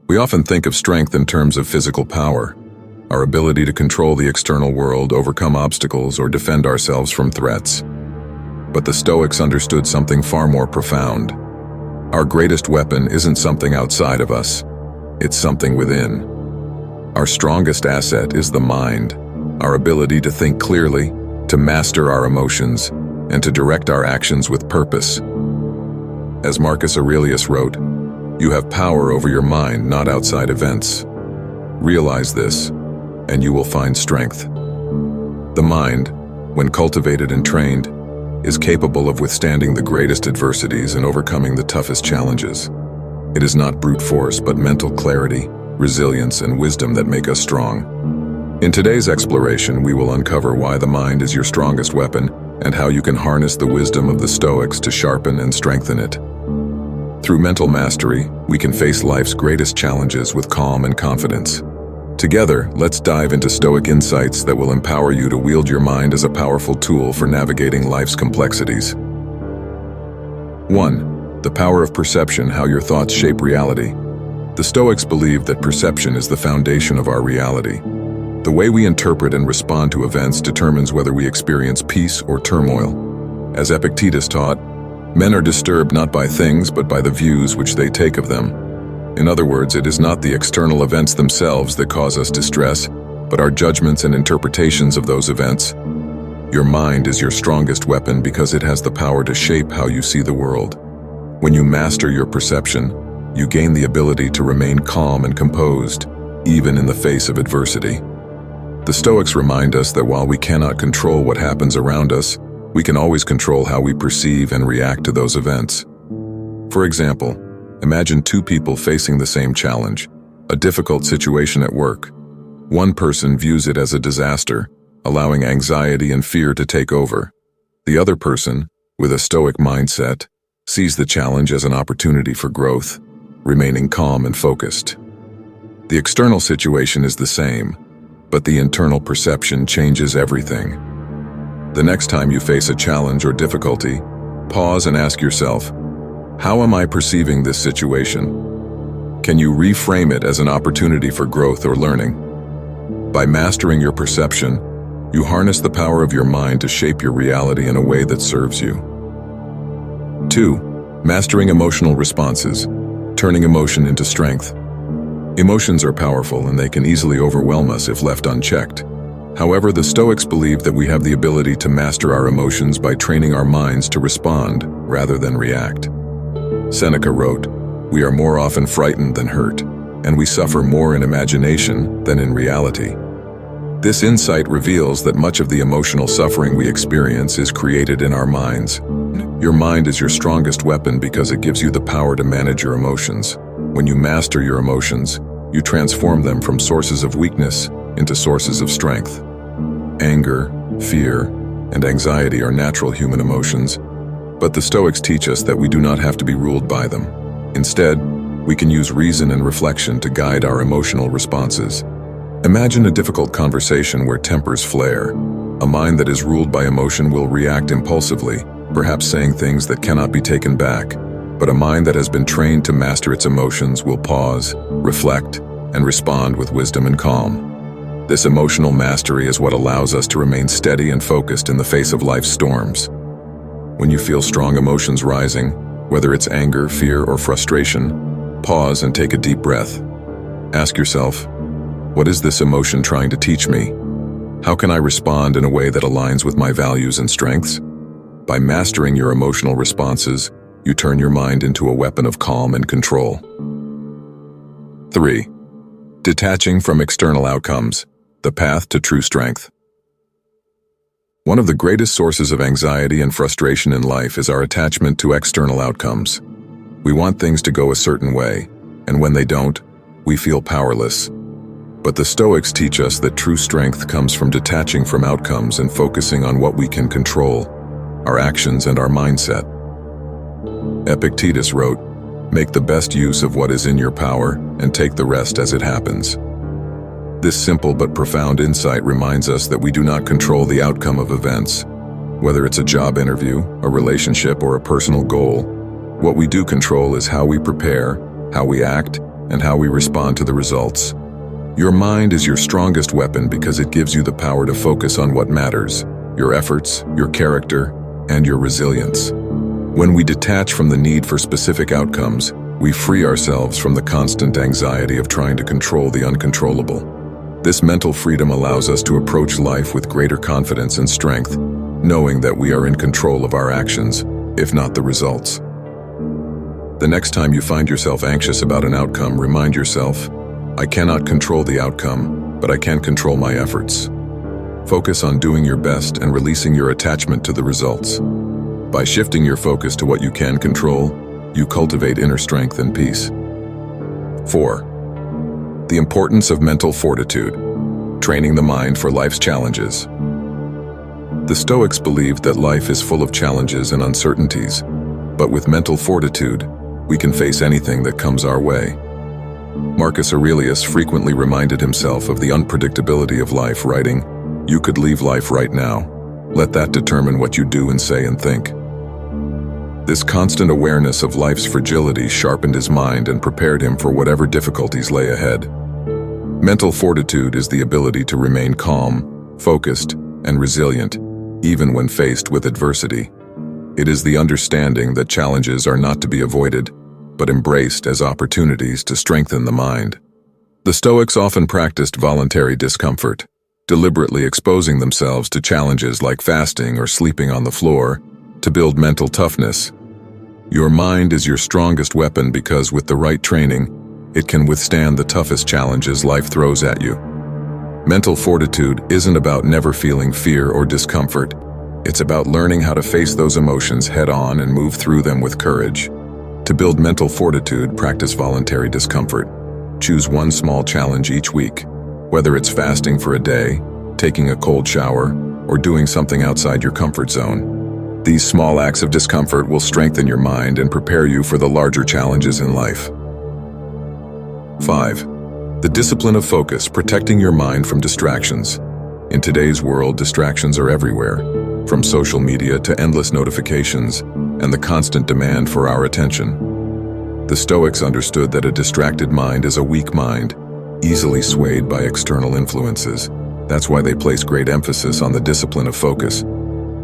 We often think of strength in terms of physical power, our ability to control the external world, overcome obstacles, or defend ourselves from threats. But the Stoics understood something far more profound. Our greatest weapon isn't something outside of us, it's something within. Our strongest asset is the mind, our ability to think clearly, to master our emotions, and to direct our actions with purpose. As Marcus Aurelius wrote, "You have power over your mind, not outside events." Realize this, and you will find strength. The mind, when cultivated and trained, is capable of withstanding the greatest adversities and overcoming the toughest challenges. It is not brute force, but mental clarity, resilience, and wisdom that make us strong. In today's exploration, we will uncover why the mind is your strongest weapon and how you can harness the wisdom of the Stoics to sharpen and strengthen it. Through mental mastery, we can face life's greatest challenges with calm and confidence. Together, let's dive into Stoic insights that will empower you to wield your mind as a powerful tool for navigating life's complexities. 1. The power of perception, how your thoughts shape reality. The Stoics believe that perception is the foundation of our reality. The way we interpret and respond to events determines whether we experience peace or turmoil. As Epictetus taught, men are disturbed not by things but by the views which they take of them. In other words, it is not the external events themselves that cause us distress, but our judgments and interpretations of those events. Your mind is your strongest weapon because it has the power to shape how you see the world. When you master your perception, you gain the ability to remain calm and composed, even in the face of adversity. The Stoics remind us that while we cannot control what happens around us, we can always control how we perceive and react to those events. For example, imagine two people facing the same challenge, a difficult situation at work. One person views it as a disaster, allowing anxiety and fear to take over. The other person, with a Stoic mindset, sees the challenge as an opportunity for growth, remaining calm and focused. The external situation is the same, but the internal perception changes everything. The next time you face a challenge or difficulty, pause and ask yourself, how am I perceiving this situation? Can you reframe it as an opportunity for growth or learning? By mastering your perception, you harness the power of your mind to shape your reality in a way that serves you. 2. Mastering emotional responses, turning emotion into strength. Emotions are powerful and they can easily overwhelm us if left unchecked. However, the Stoics believe that we have the ability to master our emotions by training our minds to respond rather than react. Seneca wrote, "We are more often frightened than hurt, and we suffer more in imagination than in reality." This insight reveals that much of the emotional suffering we experience is created in our minds. Your mind is your strongest weapon because it gives you the power to manage your emotions. When you master your emotions, you transform them from sources of weakness into sources of strength. Anger, fear, and anxiety are natural human emotions, but the Stoics teach us that we do not have to be ruled by them. Instead, we can use reason and reflection to guide our emotional responses. Imagine a difficult conversation where tempers flare. A mind that is ruled by emotion will react impulsively, perhaps saying things that cannot be taken back. But a mind that has been trained to master its emotions will pause, reflect, and respond with wisdom and calm. This emotional mastery is what allows us to remain steady and focused in the face of life's storms. When you feel strong emotions rising, whether it's anger, fear, or frustration, pause and take a deep breath. Ask yourself, what is this emotion trying to teach me? How can I respond in a way that aligns with my values and strengths? By mastering your emotional responses, you turn your mind into a weapon of calm and control. 3. Detaching from external outcomes, the path to true strength. One of the greatest sources of anxiety and frustration in life is our attachment to external outcomes. We want things to go a certain way, and when they don't, we feel powerless. But the Stoics teach us that true strength comes from detaching from outcomes and focusing on what we can control, our actions and our mindset. Epictetus wrote, "Make the best use of what is in your power and take the rest as it happens." This simple but profound insight reminds us that we do not control the outcome of events. Whether it's a job interview, a relationship, or a personal goal, what we do control is how we prepare, how we act, and how we respond to the results. Your mind is your strongest weapon because it gives you the power to focus on what matters: your efforts, your character, and your resilience. When we detach from the need for specific outcomes, we free ourselves from the constant anxiety of trying to control the uncontrollable. This mental freedom allows us to approach life with greater confidence and strength, knowing that we are in control of our actions, if not the results. The next time you find yourself anxious about an outcome, remind yourself, I cannot control the outcome, but I can control my efforts. Focus on doing your best and releasing your attachment to the results. By shifting your focus to what you can control, you cultivate inner strength and peace. 4. The importance of mental fortitude, training the mind for life's challenges. The Stoics believed that life is full of challenges and uncertainties, but with mental fortitude, we can face anything that comes our way. Marcus Aurelius frequently reminded himself of the unpredictability of life, writing, "You could leave life right now. Let that determine what you do and say and think." This constant awareness of life's fragility sharpened his mind and prepared him for whatever difficulties lay ahead. Mental fortitude is the ability to remain calm, focused, and resilient, even when faced with adversity. It is the understanding that challenges are not to be avoided, but embraced as opportunities to strengthen the mind. The Stoics often practiced voluntary discomfort, deliberately exposing themselves to challenges like fasting or sleeping on the floor to build mental toughness. Your mind is your strongest weapon because with the right training, it can withstand the toughest challenges life throws at you. Mental fortitude isn't about never feeling fear or discomfort. It's about learning how to face those emotions head-on and move through them with courage. To build mental fortitude, practice voluntary discomfort. Choose one small challenge each week, whether it's fasting for a day, taking a cold shower, or doing something outside your comfort zone. These small acts of discomfort will strengthen your mind and prepare you for the larger challenges in life. 5. The discipline of focus, protecting your mind from distractions. In today's world, distractions are everywhere, from social media to endless notifications and the constant demand for our attention. The Stoics understood that a distracted mind is a weak mind, easily swayed by external influences. That's why they place great emphasis on the discipline of focus.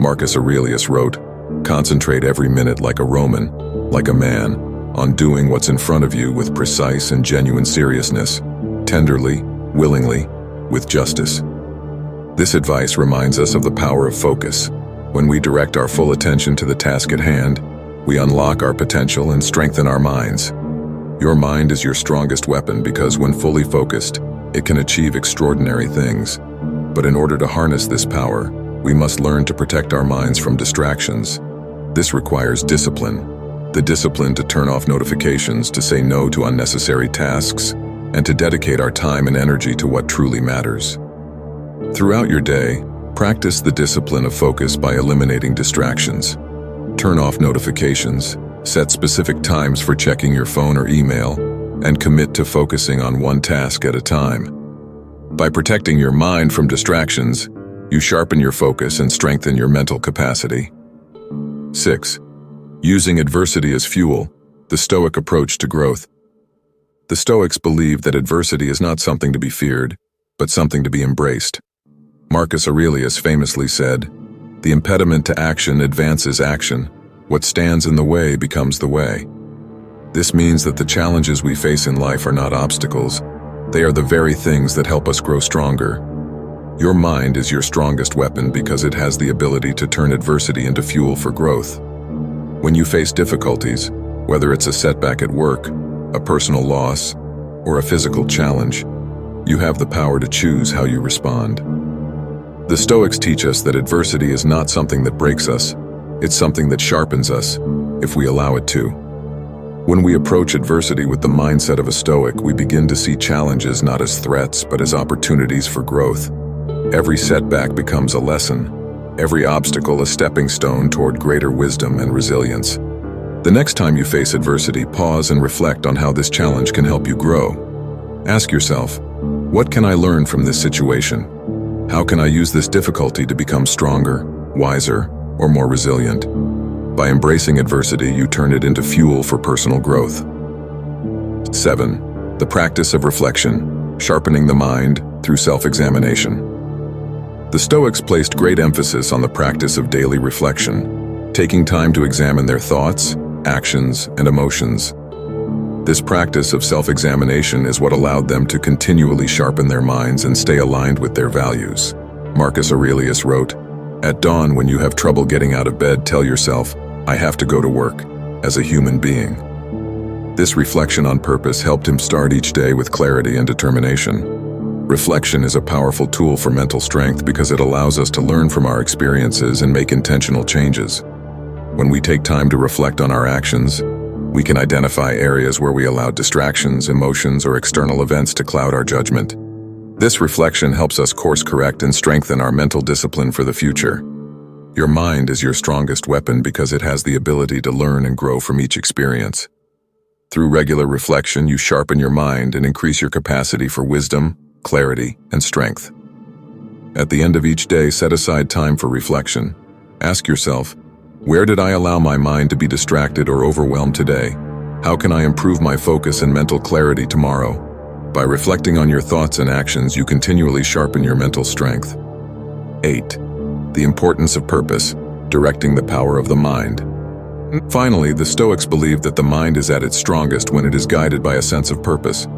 Marcus Aurelius wrote, "Concentrate every minute like a Roman, like a man, on doing what's in front of you with precise and genuine seriousness, tenderly, willingly, with justice." This advice reminds us of the power of focus. When we direct our full attention to the task at hand, we unlock our potential and strengthen our minds. Your mind is your strongest weapon because when fully focused, it can achieve extraordinary things. But in order to harness this power, we must learn to protect our minds from distractions. This requires discipline. The discipline to turn off notifications, to say no to unnecessary tasks, and to dedicate our time and energy to what truly matters. Throughout your day, practice the discipline of focus by eliminating distractions. Turn off notifications, set specific times for checking your phone or email, and commit to focusing on one task at a time. By protecting your mind from distractions, you sharpen your focus and strengthen your mental capacity. 6. Using adversity as fuel, the Stoic approach to growth. The Stoics believed that adversity is not something to be feared, but something to be embraced. Marcus Aurelius famously said, "The impediment to action advances action. What stands in the way becomes the way." This means that the challenges we face in life are not obstacles. They are the very things that help us grow stronger. Your mind is your strongest weapon because it has the ability to turn adversity into fuel for growth. When you face difficulties, whether it's a setback at work, a personal loss, or a physical challenge, you have the power to choose how you respond. The Stoics teach us that adversity is not something that breaks us, it's something that sharpens us, if we allow it to. When we approach adversity with the mindset of a Stoic, we begin to see challenges not as threats, but as opportunities for growth. Every setback becomes a lesson, every obstacle a stepping stone toward greater wisdom and resilience. The next time you face adversity, pause and reflect on how this challenge can help you grow. Ask yourself, what can I learn from this situation? How can I use this difficulty to become stronger, wiser, or more resilient? By embracing adversity, you turn it into fuel for personal growth. 7. The practice of reflection, sharpening the mind through self-examination. The Stoics placed great emphasis on the practice of daily reflection, taking time to examine their thoughts, actions, and emotions. This practice of self-examination is what allowed them to continually sharpen their minds and stay aligned with their values. Marcus Aurelius wrote, "At dawn, when you have trouble getting out of bed, tell yourself, 'I have to go to work,' as a human being." This reflection on purpose helped him start each day with clarity and determination. Reflection is a powerful tool for mental strength because it allows us to learn from our experiences and make intentional changes. When we take time to reflect on our actions, we can identify areas where we allowed distractions, emotions, or external events to cloud our judgment. This reflection helps us course correct and strengthen our mental discipline for the future. Your mind is your strongest weapon because it has the ability to learn and grow from each experience. Through regular reflection, you sharpen your mind and increase your capacity for wisdom, clarity, and strength. At the end of each day, set aside time for reflection. Ask yourself, where did I allow my mind to be distracted or overwhelmed today? How can I improve my focus and mental clarity tomorrow? By reflecting on your thoughts and actions, you continually sharpen your mental strength. 8. The importance of purpose, directing the power of the mind. Finally, the Stoics believed that the mind is at its strongest when it is guided by a sense of purpose.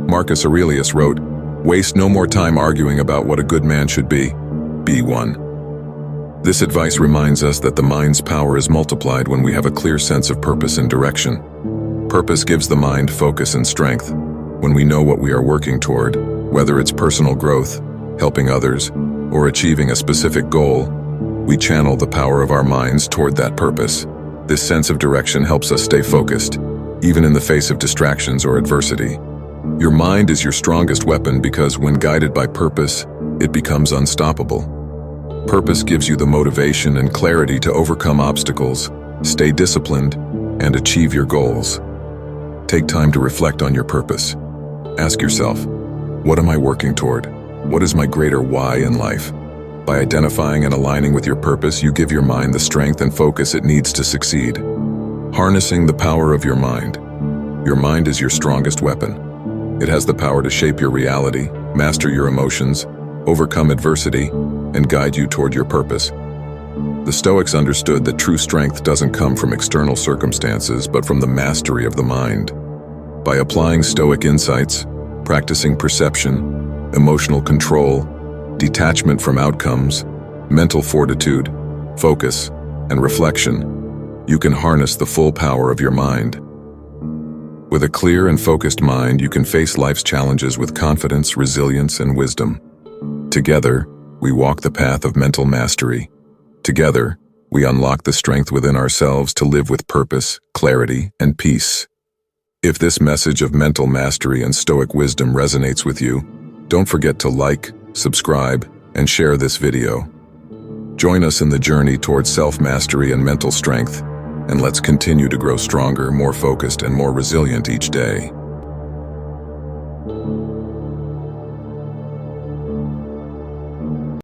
Marcus Aurelius wrote, "Waste no more time arguing about what a good man should be one." This advice reminds us that the mind's power is multiplied when we have a clear sense of purpose and direction. Purpose gives the mind focus and strength. When we know what we are working toward, whether it's personal growth, helping others, or achieving a specific goal, we channel the power of our minds toward that purpose. This sense of direction helps us stay focused, even in the face of distractions or adversity. Your mind is your strongest weapon because when guided by purpose, it becomes unstoppable. Purpose gives you the motivation and clarity to overcome obstacles, stay disciplined, and achieve your goals. Take time to reflect on your purpose. Ask yourself, what am I working toward? What is my greater why in life? By identifying and aligning with your purpose, you give your mind the strength and focus it needs to succeed. Harnessing the power of your mind. Your mind is your strongest weapon. It has the power to shape your reality, master your emotions, overcome adversity, and guide you toward your purpose. The Stoics understood that true strength doesn't come from external circumstances, but from the mastery of the mind. By applying Stoic insights, practicing perception, emotional control, detachment from outcomes, mental fortitude, focus, and reflection, you can harness the full power of your mind. With a clear and focused mind, you can face life's challenges with confidence, resilience, and wisdom. Together, we walk the path of mental mastery. Together, we unlock the strength within ourselves to live with purpose, clarity, and peace. If this message of mental mastery and Stoic wisdom resonates with you, don't forget to like, subscribe, and share this video. Join us in the journey towards self-mastery and mental strength, and let's continue to grow stronger, more focused, and more resilient each day.